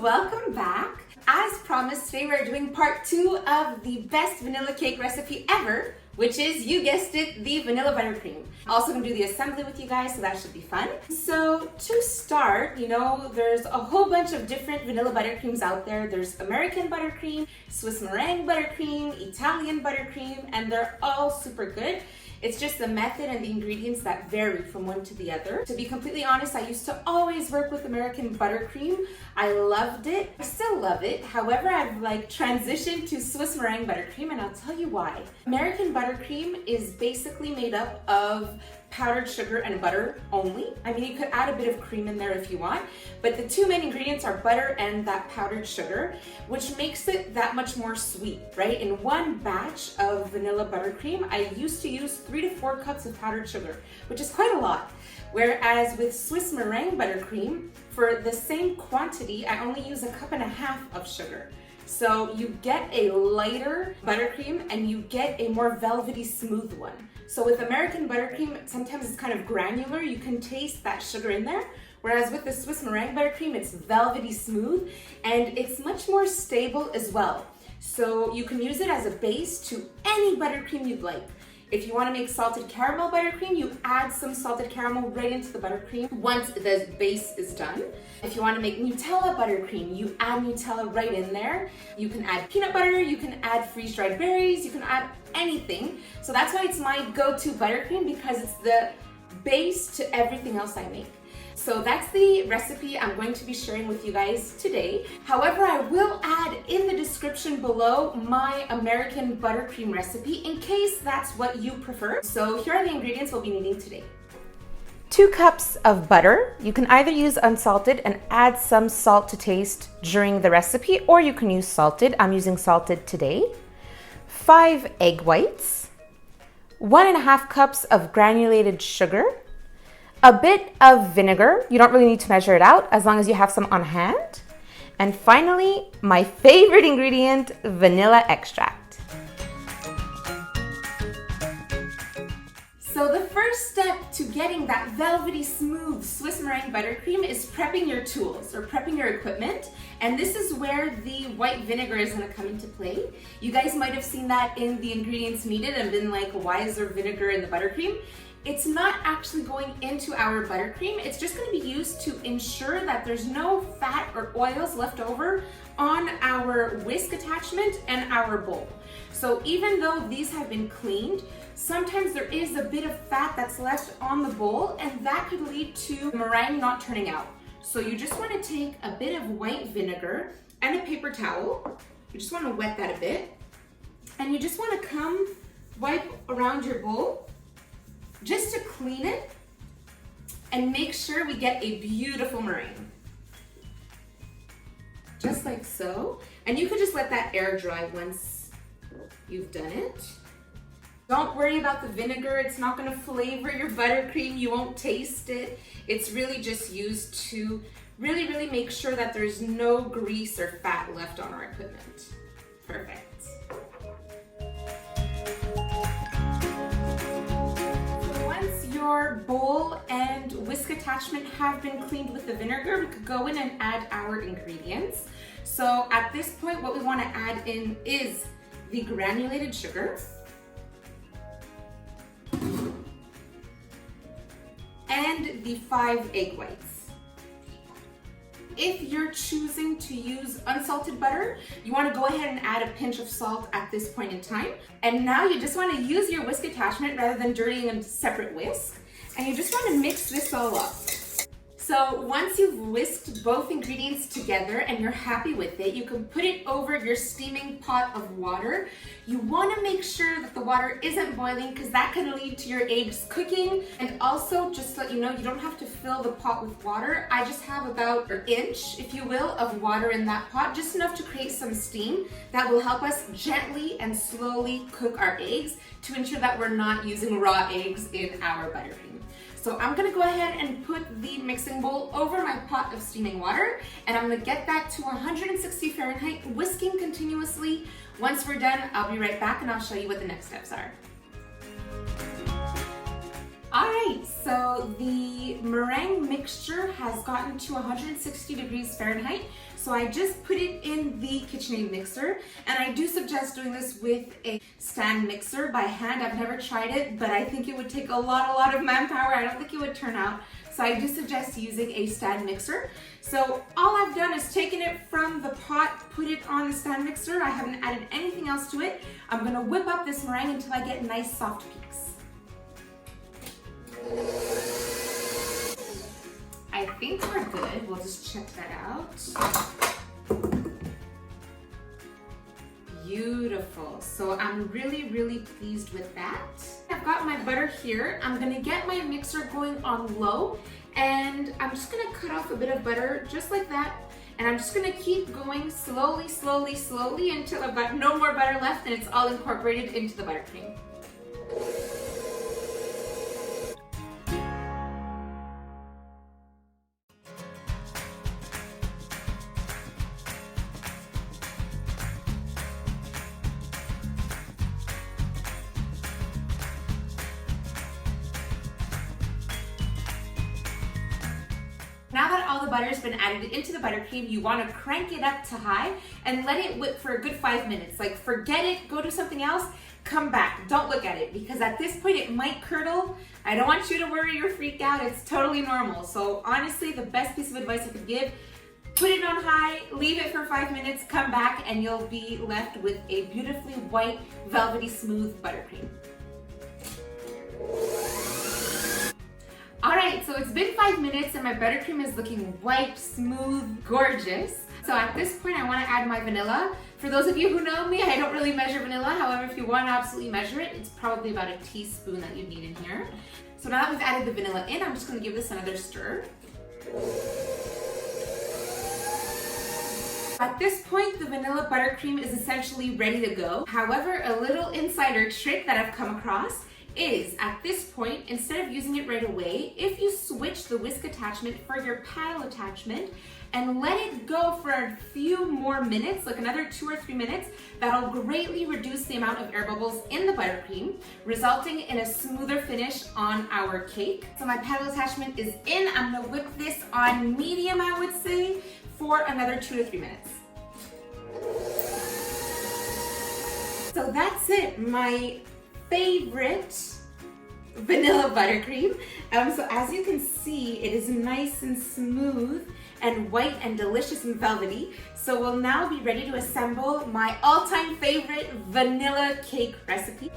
welcome back. As promised, today we're doing part 2 of the best vanilla cake recipe ever, which is, you guessed it, the vanilla buttercream. Also gonna do the assembly with you guys, so that should be fun. So to start, there's a whole bunch of different vanilla buttercreams out there. There's American buttercream, Swiss meringue buttercream, Italian buttercream, and they're all super good. It's just the method and the ingredients that vary from one to the other. To be completely honest, I used to always work with American buttercream. I loved it. I still love it. However, I've transitioned to Swiss meringue buttercream, and I'll tell you why. American buttercream is basically made up of powdered sugar and butter only. I mean, you could add a bit of cream in there if you want, but the two main ingredients are butter and that powdered sugar, which makes it that much more sweet, right? In one batch of vanilla buttercream, I used to use 3 to 4 cups of powdered sugar, which is quite a lot. Whereas with Swiss meringue buttercream, for the same quantity, I only use 1.5 cups of sugar. So you get a lighter buttercream and you get a more velvety smooth one. So with American buttercream, sometimes it's kind of granular. You can taste that sugar in there. Whereas with the Swiss meringue buttercream, it's velvety smooth and it's much more stable as well. So you can use it as a base to any buttercream you'd like. If you want to make salted caramel buttercream, you add some salted caramel right into the buttercream once the base is done. If you want to make Nutella buttercream, you add Nutella right in there. You can add peanut butter, you can add freeze-dried berries, you can add anything. So that's why it's my go-to buttercream, because it's the base to everything else I make. So that's the recipe I'm going to be sharing with you guys today. However, I will add in the description below my American buttercream recipe in case that's what you prefer. So here are the ingredients we'll be needing today. 2 cups of butter. You can either use unsalted and add some salt to taste during the recipe, or you can use salted. I'm using salted today. 5 egg whites, 1.5 cups of granulated sugar, a bit of vinegar. You don't really need to measure it out as long as you have some on hand. And finally, my favorite ingredient, vanilla extract. So the first step to getting that velvety smooth Swiss meringue buttercream is prepping your tools or prepping your equipment. And this is where the white vinegar is going to come into play. You guys might have seen that in the ingredients needed and been like, why is there vinegar in the buttercream? It's not actually going into our buttercream. It's just going to be used to ensure that there's no fat or oils left over on our whisk attachment and our bowl. So even though these have been cleaned, sometimes there is a bit of fat that's left on the bowl, and that could lead to the meringue not turning out. So you just want to take a bit of white vinegar and a paper towel. You just want to wet that a bit, and you just want to come wipe around your bowl just to clean it and make sure we get a beautiful meringue. Just like so. And you can just let that air dry once you've done it. Don't worry about the vinegar. It's not going to flavor your buttercream. You won't taste it. It's really just used to really make sure that there's no grease or fat left on our equipment. Perfect. Your bowl and whisk attachment have been cleaned with the vinegar, we could go in and add our ingredients. So at this point, what we want to add in is the granulated sugar and the 5 egg whites. If you're choosing to use unsalted butter, you want to go ahead and add a pinch of salt at this point in time. And now you just want to use your whisk attachment rather than dirtying a separate whisk. And you just want to mix this all up. So once you've whisked both ingredients together and you're happy with it, you can put it over your steaming pot of water. You want to make sure that the water isn't boiling, because that can lead to your eggs cooking. And also, just to let you know, you don't have to fill the pot with water. I just have about an inch, if you will, of water in that pot, just enough to create some steam that will help us gently and slowly cook our eggs to ensure that we're not using raw eggs in our buttercream. So I'm gonna go ahead and put the mixing bowl over my pot of steaming water, and I'm gonna get that to 160 Fahrenheit, whisking continuously. Once we're done, I'll be right back and I'll show you what the next steps are. All right, so the meringue mixture has gotten to 160 degrees Fahrenheit. So So I just put it in the KitchenAid mixer, and I do suggest doing this with a stand mixer by hand. I've never tried it, but I think it would take a lot of manpower. I don't think it would turn out. So I do suggest using a stand mixer. So all I've done is taken it from the pot, put it on the stand mixer. I haven't added anything else to it. I'm gonna whip up this meringue until I get nice soft peaks. I think we're good. We'll just check that out. Beautiful. So I'm really pleased with that. I've got my butter here. I'm gonna get my mixer going on low, and I'm just gonna cut off a bit of butter just like that. And I'm just gonna keep going slowly until I've got no more butter left and it's all incorporated into the buttercream. Now that all the butter has been added into the buttercream, you want to crank it up to high and let it whip for a good 5 minutes. Like, forget it, go do something else, come back. Don't look at it, because at this point it might curdle. I don't want you to worry or freak out. It's totally normal. So honestly, the best piece of advice I could give, put it on high, leave it for 5 minutes, come back, and you'll be left with a beautifully white, velvety smooth buttercream. All right, so it's been 5 minutes and my buttercream is looking white, smooth, gorgeous. So at this point, I want to add my vanilla. For those of you who know me, I don't really measure vanilla. However, if you want to absolutely measure it, it's probably about a teaspoon that you need in here. So now that we've added the vanilla in, I'm just going to give this another stir. At this point, the vanilla buttercream is essentially ready to go. However, a little insider trick that I've come across is, at this point, instead of using it right away, if you switch the whisk attachment for your paddle attachment and let it go for a few more minutes, like another 2 or 3 minutes, that'll greatly reduce the amount of air bubbles in the buttercream, resulting in a smoother finish on our cake. So my paddle attachment is in. I'm gonna whip this on medium, I would say, for another 2 to 3 minutes. So that's it, my favorite vanilla buttercream. So as you can see, it is nice and smooth and white and delicious and velvety. So we'll now be ready to assemble my all-time favorite vanilla cake recipe.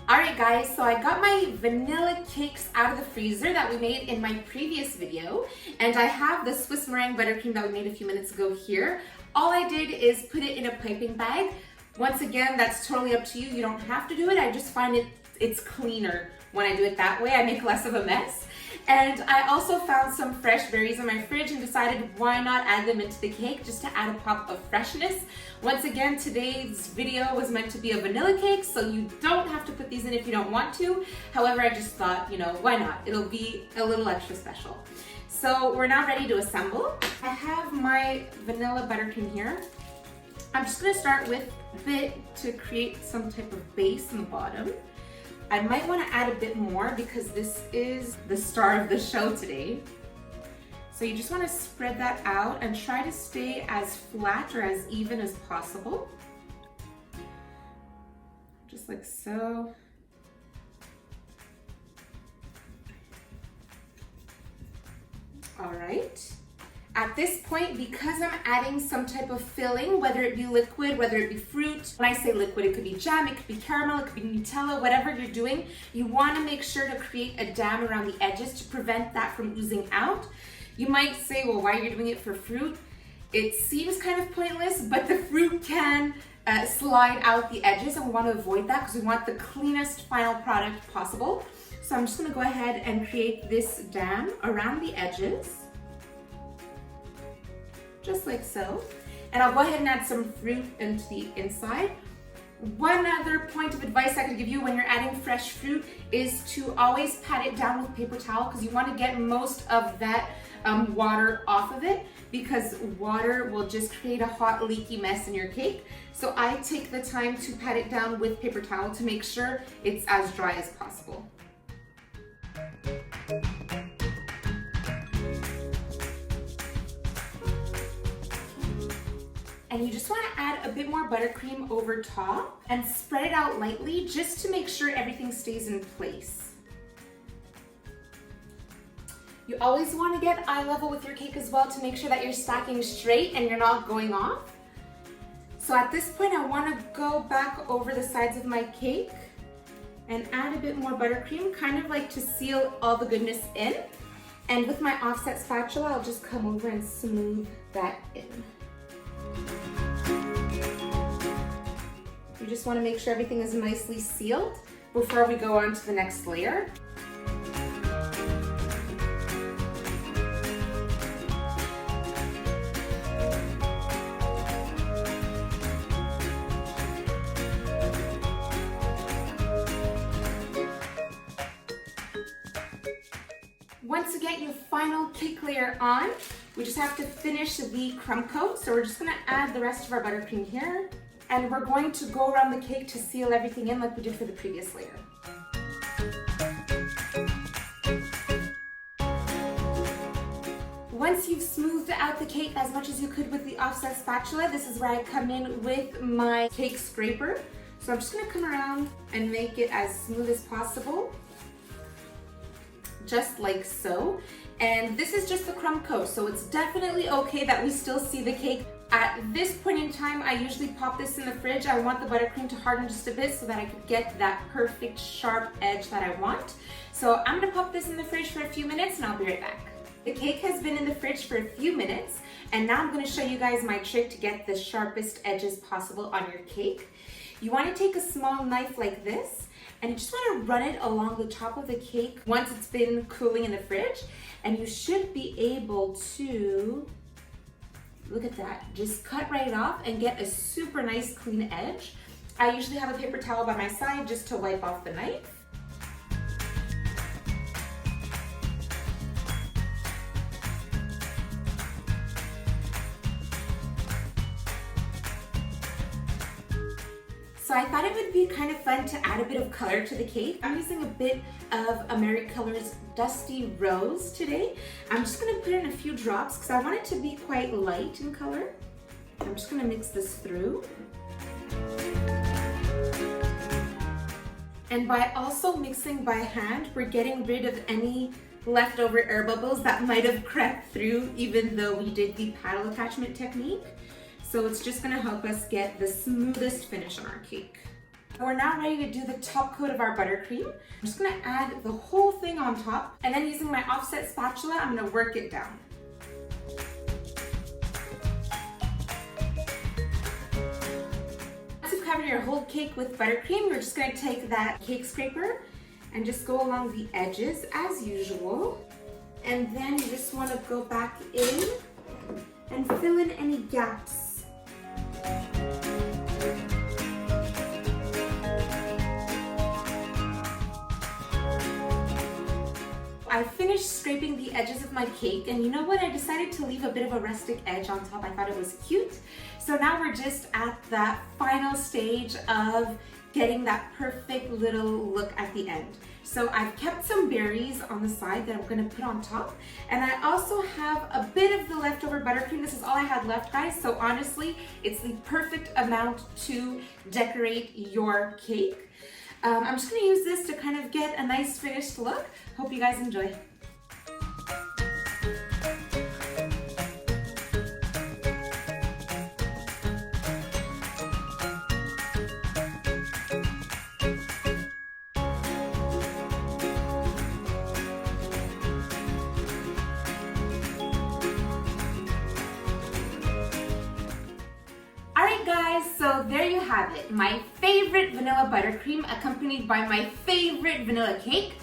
Alright guys, so I got my vanilla cakes out of the freezer that we made in my previous video, and I have the Swiss meringue buttercream that we made a few minutes ago here. All I did is put it in a piping bag. Once again, that's totally up to you. You don't have to do it. I just find it's cleaner when I do it that way. I make less of a mess. And I also found some fresh berries in my fridge and decided why not add them into the cake just to add a pop of freshness. Once again, today's video was meant to be a vanilla cake, so you don't have to put these in if you don't want to. However, I just thought, you know, why not? It'll be a little extra special. So we're now ready to assemble. I have my vanilla buttercream here. I'm just gonna start with a bit to create some type of base in the bottom. I might want to add a bit more because this is the star of the show today. So you just want to spread that out and try to stay as flat or as even as possible. Just like so. All right. At this point, because I'm adding some type of filling, whether it be liquid, whether it be fruit, when I say liquid, it could be jam, it could be caramel, it could be Nutella, whatever you're doing, you want to make sure to create a dam around the edges to prevent that from oozing out. You might say, well, why are you doing it for fruit? It seems kind of pointless, but the fruit can slide out the edges, and we want to avoid that because we want the cleanest final product possible. So I'm just going to go ahead and create this dam around the edges. Just like so. And I'll go ahead and add some fruit into the inside. One other point of advice I could give you when you're adding fresh fruit is to always pat it down with paper towel, because you want to get most of that water off of it, because water will just create a hot, leaky mess in your cake. So I take the time to pat it down with paper towel to make sure it's as dry as possible. And you just want to add a bit more buttercream over top and spread it out lightly just to make sure everything stays in place. You always want to get eye level with your cake as well to make sure that you're stacking straight and you're not going off. So at this point, I want to go back over the sides of my cake and add a bit more buttercream, kind of like to seal all the goodness in. And with my offset spatula, I'll just come over and smooth that in. You just want to make sure everything is nicely sealed before we go on to the next layer. Once you get your final cake layer on, we just have to finish the crumb coat. So we're just gonna add the rest of our buttercream here, and we're going to go around the cake to seal everything in like we did for the previous layer. Once you've smoothed out the cake as much as you could with the offset spatula, this is where I come in with my cake scraper. So I'm just gonna come around and make it as smooth as possible. Just like so. And this is just the crumb coat, so it's definitely okay that we still see the cake. At this point in time, I usually pop this in the fridge. I want the buttercream to harden just a bit so that I could get that perfect sharp edge that I want. So I'm gonna pop this in the fridge for a few minutes and I'll be right back. The cake has been in the fridge for a few minutes, and now I'm gonna show you guys my trick to get the sharpest edges possible on your cake. You wanna take a small knife like this, and you just want to run it along the top of the cake once it's been cooling in the fridge, and you should be able to, look at that, just cut right off and get a super nice clean edge. I usually have a paper towel by my side just to wipe off the knife. So I thought it would be kind of fun to add a bit of color to the cake. I'm using a bit of Americolor's Dusty Rose today. I'm just gonna put in a few drops because I want it to be quite light in color. I'm just gonna mix this through. And by also mixing by hand, we're getting rid of any leftover air bubbles that might have crept through even though we did the paddle attachment technique. So it's just gonna help us get the smoothest finish on our cake. We're now ready to do the top coat of our buttercream. I'm just gonna add the whole thing on top, and then using my offset spatula, I'm gonna work it down. Once you've covered your whole cake with buttercream, we're just gonna take that cake scraper and just go along the edges as usual. And then you just wanna go back in and fill in any gaps. I finished scraping the edges of my cake, and you know what? I decided to leave a bit of a rustic edge on top. I thought it was cute. So now we're just at that final stage of getting that perfect little look at the end. So I've kept some berries on the side that I'm gonna put on top. And I also have a bit of the leftover buttercream. This is all I had left, guys. So honestly, it's the perfect amount to decorate your cake. I'm just gonna use this to kind of get a nice finished look. Hope you guys enjoy. Alright guys, so there you have it. My favorite vanilla buttercream accompanied by my favorite vanilla cake.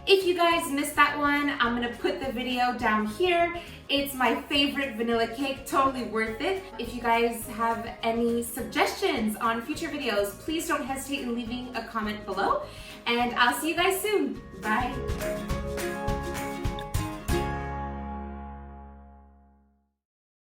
If you guys missed that one, I'm gonna put the video down here. It's my favorite vanilla cake, totally worth it. If you guys have any suggestions on future videos, please don't hesitate in leaving a comment below. And I'll see you guys soon. Bye.